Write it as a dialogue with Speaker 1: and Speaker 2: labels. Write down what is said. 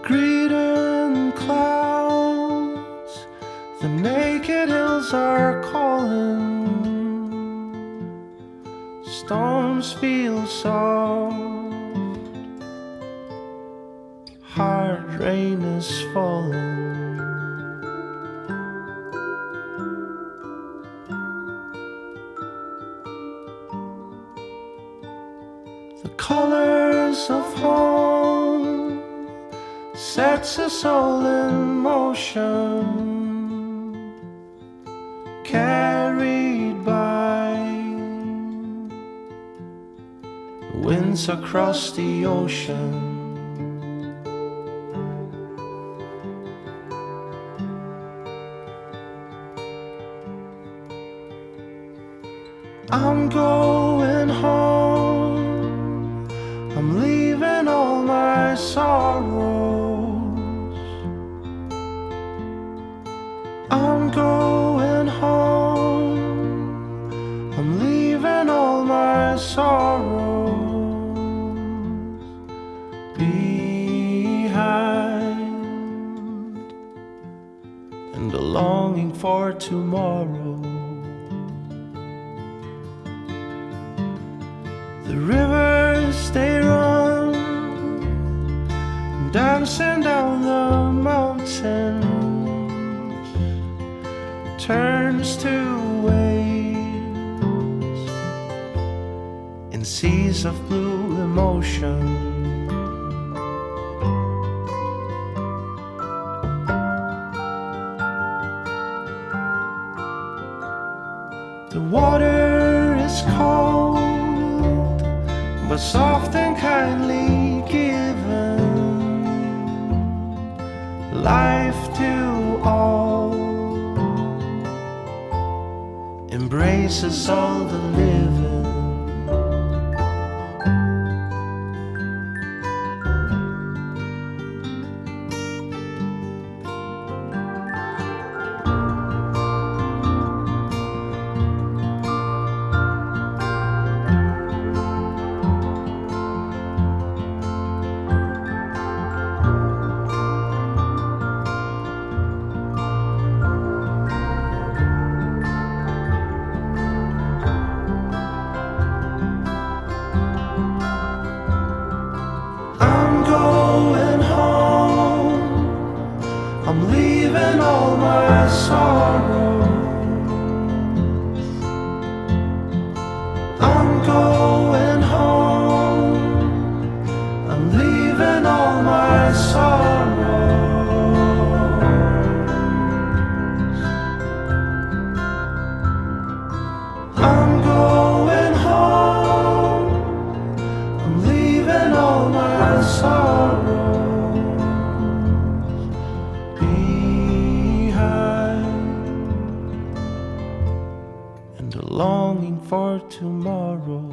Speaker 1: greed and clouds, the naked hills are calling. Storms feel soft, hard rain is falling. The colors of home sets us all in motion, carried by winds across the ocean. I'm going home, I'm leaving all my sorrows. I'm going home, I'm leaving all my sorrows behind, and a longing for tomorrow. The rivers they run, dancing down the mountains, turns to waves in seas of blue emotion. The water is cold, but soft and kindly given, life to all, embraces all the living. I'm leaving all my sorrows. I'm going home. I'm leaving all my sorrows. I'm going home. I'm leaving all my sorrows behind, and a longing for tomorrow.